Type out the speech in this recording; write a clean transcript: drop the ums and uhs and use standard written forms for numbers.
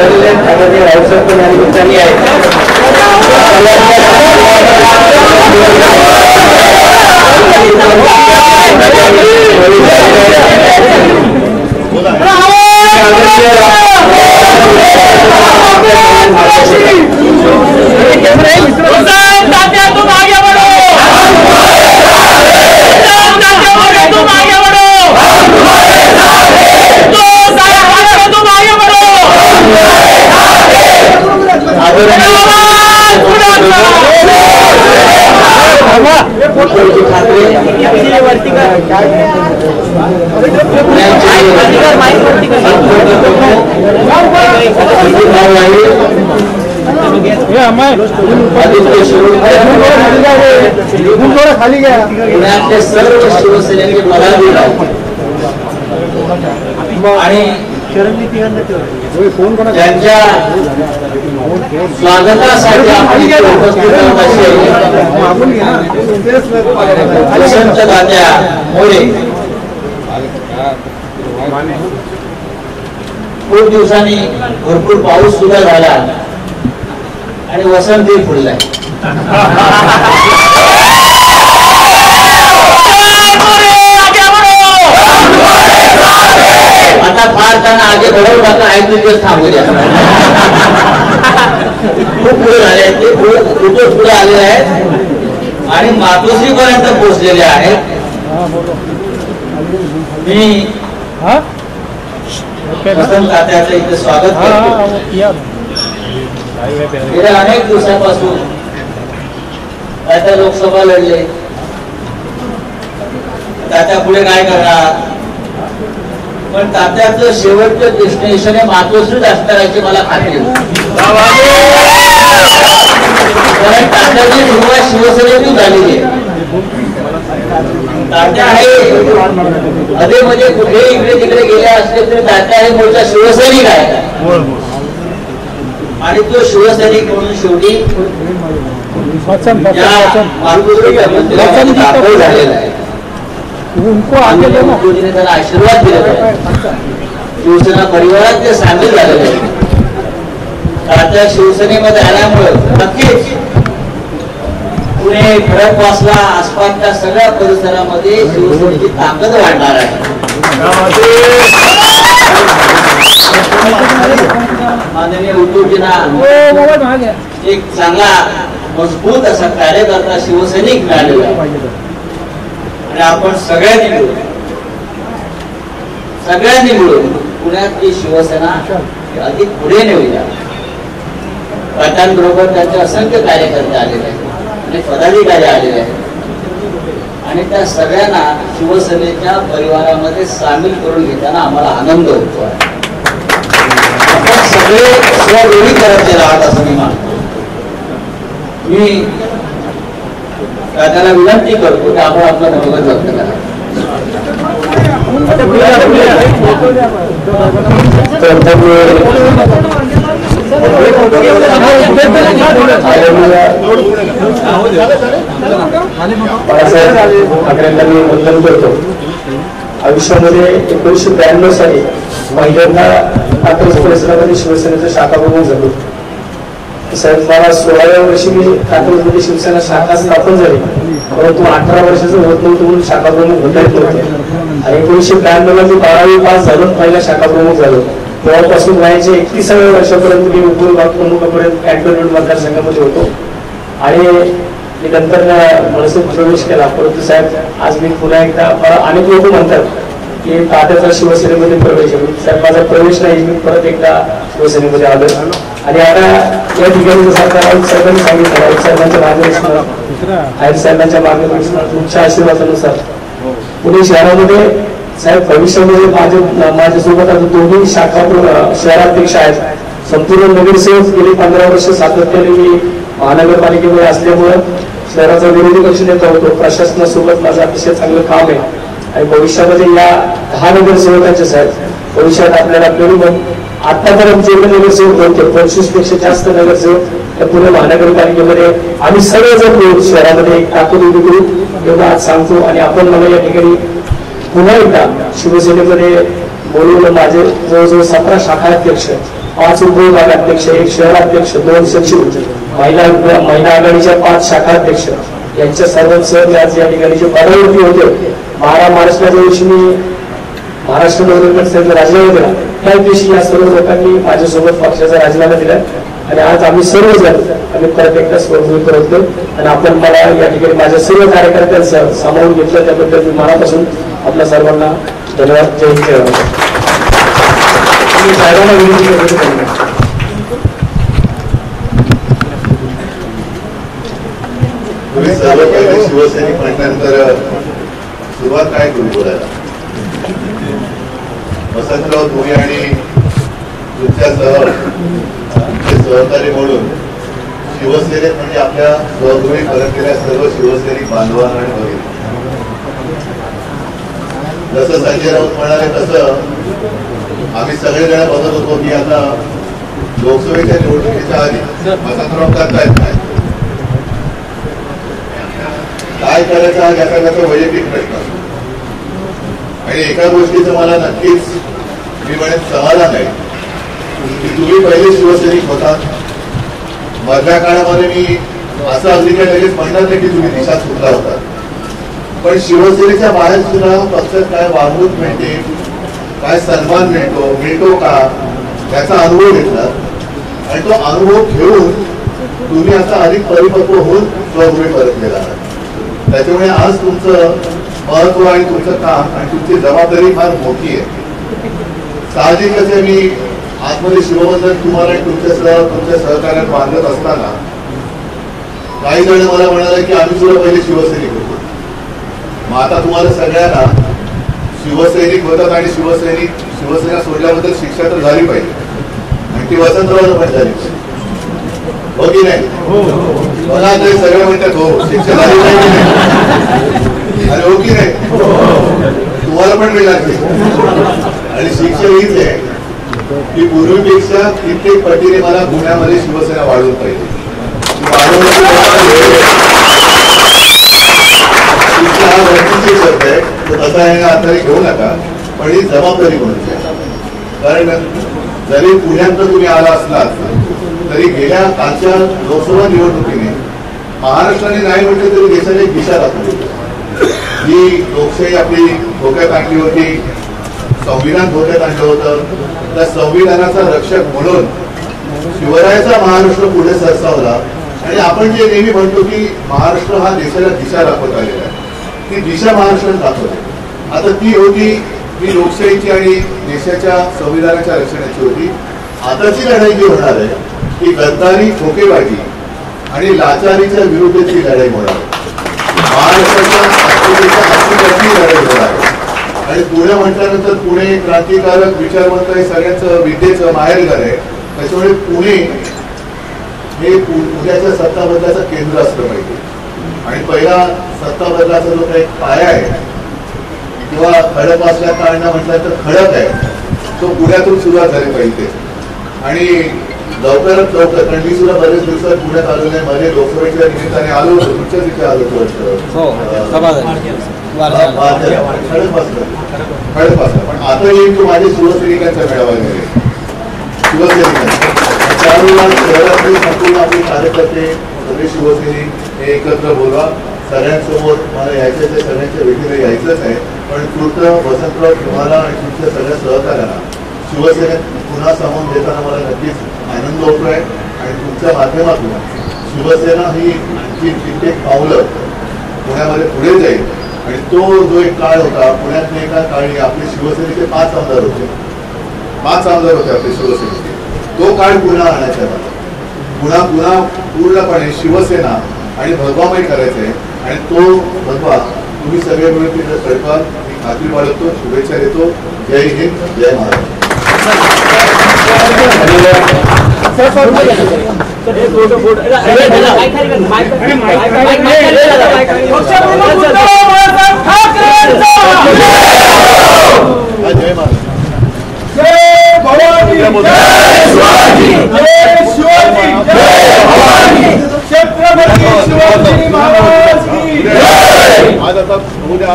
झालेले आहेत. त्यामध्ये राऊतसाहेब पण या निमित्ताने आहेत. खाली गया सर्व शिवसेनेचे पदाधिकारी आणि ज्यांच्या स्वागतासाठी वसंत तात्या मोरे खूप दिवसांनी भरपूर पाऊस सुद्धा झाला आणि वसंतही फुललाय. आता फार त्यांना आगे घडवून टाका, 1 दिवस थांबू द्या. खूप पुढे झाले आहेत, ते खूपच पुढे आलेले आहेत आणि मातोश्री पर्यंत पोहोचलेले आहेत. मी वसंत तात्याचं इथे स्वागत करतो. गेल्या अनेक दिवसांपासून तात्या लोकसभा लढले, तात्या पुढे काय करणार, पण तात्याचं शेवटचं डेस्टिनेशन हे मातोश्रीच असणार याची मला खात्री होती. कारण तात्याची सुरुवात शिवसेनेतून झालेली आहे. तात्या आहे मध्ये मध्ये कुठेही इकडे तिकडे गेले असले तरी तात्या हे मूळचा शिवसैनिक आहे आणि तो शिवसैनिक म्हणून शेवटी झालेला आहे. त्याला आशीर्वाद दिलेला आहे. शिवसेना परिवारात ते सामील झालेले आहे. तात्या शिवसेनेमध्ये आल्यामुळे नक्कीच पुणे, खडकवासला आसपासच्या सगळ्या परिसरामध्ये शिवसेनेची ताकद वाढणार आहे. माननीय उद्धवजींना एक चांगला मजबूत असा कार्यकर्ता शिवसैनिक मिळालेला आहे आणि आपण सगळ्यांनी मिळून पुण्यातली शिवसेना अधिक पुढे नेऊया. तात्यांबरोबर त्यांचे असंख्य कार्यकर्ते आलेले आहेत आणि पदाधिकारी आलेले आहेत आणि त्या सगळ्यांना शिवसेनेच्या परिवारामध्ये सामील करून घेताना आम्हाला आनंद होतो आहे. आपण सगळे स्वदेवी करत राहत असं मी मानतो. मी त्याला विनंती करतो की आपण आपलं मनोगत व्यक्त करा. बाळासाहेब ठाकरेंना मी वंदन करतो. आयुष्यामध्ये 1992 साली पहिल्यांदा कात्रज परिसरामध्ये शिवसेनेचा शाखा प्रमुख झालो. साहेब मला 16व्या वर्षी मी कात्रजमध्ये शिवसेना शाखा स्थापन झाली, परंतु 18 वर्षाचं होत नव्हतं म्हणून शाखा प्रमुख होता येत नव्हते. आणि 1992ला मी 12वी पास झालो, पहिला शाखा प्रमुख झालो. तेव्हापासून वयाच्या 31व्या वर्षापर्यंत मी उपविभाग प्रमुखापर्यंत कॅन्टोन्मेंट मतदारसंघामध्ये होतो आणि मी नंतर मनसेत प्रवेश केला. परंतु साहेब आज मी पुन्हा एकदा, मला अनेक लोक म्हणतात की तात्याचा शिवसेनेमध्ये प्रवेश आहे. साहेब माझा प्रवेश नाही, मी परत एकदा शिवसेनेमध्ये आलो आणि आता या ठिकाणी जसं राऊत साहेबांनी सांगितलं, राऊत साहेबांच्या मार्गदर्शनात, आयर साहेबांच्या मार्गदर्शनात, तुमच्या आशीर्वादानुसार पुणे शहरामध्ये साहेब भविष्यामध्ये माझ्यासोबत आता 2ही शाखा शहराध्यक्ष आहेत. संपूर्ण नगरसेवक गेली 15 वर्ष सातत्याने मी महानगरपालिकेमध्ये असल्यामुळं शहराचा विरोधी पक्ष नेता होतो. प्रशासनासोबत माझं अतिशय चांगलं काम आहे आणि भविष्यामध्ये या 10 नगरसेवकांचे साहेब भविष्यात आपल्याला मिळून आतापर्यंत जेवढे नगरसेवक होते 25 पेक्षा जास्त नगरसेवक या पुणे महानगरपालिकेमध्ये आम्ही सर्वजण मिळून शहरामध्ये एक ताकद उभी करू एवढं आज सांगतो. आणि आपण मला या ठिकाणी पुन्हा एकदा शिवसेनेमध्ये बोलवलं. माझे जवळजवळ 17 शाखा अध्यक्ष 5 उपविभागाध्यक्ष, 1 शहराध्यक्ष, 2 सचिव, महिला आघाडीच्या 5 शाखाध्यक्ष यांच्या सर्वांसह आज या ठिकाणी जे पदावरती होते 12 मार्चला ज्या दिवशी मी महाराष्ट्र डेव्हलपमेंट सेलचा राजीनामा दिला त्याच दिवशी या सर्व लोकांनी माझ्यासोबत पक्षाचा राजीनामा दिला आणि आज आम्ही सर्वजण आम्ही परत एकदा स्वरूप करतो आणि आपण मला या ठिकाणी माझ्या सर्व कार्यकर्त्यांचं सामावून घेतलं त्याबद्दल मी मनापासून आपल्या सर्वांना धन्यवाद. जय हिंद. साहेबांना विनंती करतो तुम्ही सर्व पहिले शिवसैनिक म्हटल्यानंतर सुरुवात काय करू बोलायला. वसंतराव तुम्ही आणि तुमच्यासह तुमचे सहकारी म्हणून शिवसेनेत म्हणजे आपल्या स्वगृही परतलेल्या सर्व शिवसैनिक बांधवांना आणि भगिनी जसं संजय राऊत म्हणाले तसं आम्ही सगळेजण बघत होतो की आता लोकसभेच्या निवडणुकीच्या आधी वसंतराव करतायत काय करायचं हा याचा त्याचा वैयक्तिक प्रश्न असतो आणि एका गोष्टीचं मला नक्कीच मी म्हणेन समाधान आहे की तुम्ही पहिले शिवसैनिक होता. मधल्या काळामध्ये मी असं अगदी काय लगेच म्हणणार नाही की तुम्ही दिशा चुकला होता पण शिवसेनेच्या बाहेर सुद्धा पक्षात काय वागणूक मिळते काय सन्मान मिळतो का याचा अनुभव घेतला आणि तो अनुभव घेऊन तुम्ही आता अधिक परिपक्व होऊन स्वगृही परतलेला आहात. त्याच्यामुळे आज तुमचं महत्व आणि तुमचं काम आणि तुमची जबाबदारी फार मोठी आहे. साहजिकच आहे मी आतमध्ये शिवबंधन तुम्हाला तुमच्या सहकार्यात बांधत असताना काही जण मला म्हणाले की आम्ही सुद्धा पहिले शिवसैनिक होतो. मग आता तुम्हाला सगळ्यांना शिवसैनिक होतात आणि शिवसेना सोडल्याबद्दल शिक्षा तर झाली पाहिजे आणि ती वसंतराव पण झाली पाहिजे हो की नाही. बघा ते सगळे म्हणतात हो शिक्षा झाली पाहिजे अरे हो की नाही तुम्हाला पण मिळणार आणि शिक्षा हीच आहे की पूर्वीपेक्षा कित्येक पटीने मला पुण्यामध्ये शिवसेना वाढवून पाहिजे. शिक्षा हा वरतीचे शब्द आहे तो तसा आहे आता घेऊ नका पण ही जबाबदारी म्हणून कारण जरी पुण्यात तुम्ही आला असलात तरी गेल्या कालच्या लोकसभा निवडणुकीने महाराष्ट्राने नाही म्हटलं तरी देशाने एक दिशा दाखवली. ही लोकशाही आपली धोक्यात आणली होती, संविधान धोक्यात आणलं होतं. त्या संविधानाचा रक्षक म्हणून शिवरायाचा महाराष्ट्र पुढे सरसावला आणि आपण जे नेहमी म्हणतो की महाराष्ट्र हा देशाला दिशा दाखवत आलेला आहे ती दिशा महाराष्ट्राने दाखवते. आता ती होती ही लोकशाहीची आणि देशाच्या संविधानाच्या रक्षणाची होती. आताची लढाई जी होणार आहे ही गद्दारी ठोकेबाजी आणि लाचारीच्या विरुद्धची लढाई होणार आहे. महाराष्ट्राच्या अस्तित्वाची लढाई होणार आहे आणि पुणे म्हटल्यानंतर पुणे क्रांतिकारक विचारवंत हे सगळ्यांचं विद्येचं माहेरघर आहे. त्याच्यामुळे पुणे हे पुण्याच्या सत्ता बदलाचं केंद्र असलं पाहिजे आणि पहिला सत्ता बदलाचा जो काही पाया आहे किंवा खडक असल्या कारणानं म्हटलं तर खडक आहे तो पुण्यातून सुरुवात झाली पाहिजे. आणि लवकरात लवकर कारण मी सुद्धा बरेच दिवसात पुण्यात आलेलो आहे. मध्ये लोकसभेच्या निमित्ताने आलो होतो तुमच्या तिथे आलो होतो खडक बसला पण आता येईल तो माझ्या शिवसैनिकांचा मेळावा गेले शिवसैनिकांचा 4 लाख शहरातले संपूर्ण आपले कार्यकर्ते सगळे शिवसैनिक हे एकत्र बोलवा. सगळ्यांसमोर मला यायचं आहे सगळ्यांच्या भेटीला यायचंच आहे पण कृत्य वसंतराव तुम्हाला आणि तुमच्या सगळ्या सहकार्यांना शिवसेनेत पुन्हा सामावून देताना मला नक्कीच आनंद होतोय आणि तुमच्या माध्यमातून शिवसेना ही आणखी कित्येक पावलं पुण्यामध्ये पुढे जाईल आणि तो जो एक काळ होता पुण्यात एका काळी आपले शिवसेनेचे 5 आमदार होते 5 आमदार होते आपले शिवसेनेचे तो काळ पुन्हा आणायचा पुन्हा पूर्णपणे शिवसेना आणि भगवामय करायचं आहे आणि तो भगवा तुम्ही सगळे मिळून तिथे सरकार मी खात्री बाळगतो शुभेच्छा देतो. जय हिंद जय महाराष्ट्र. जय महाराष्ट्र. जय भवानी जय शिवाजी जय शिवाजी जय भवानी छत्रपती शिवाजी महाराज की जय. आज आता उद्या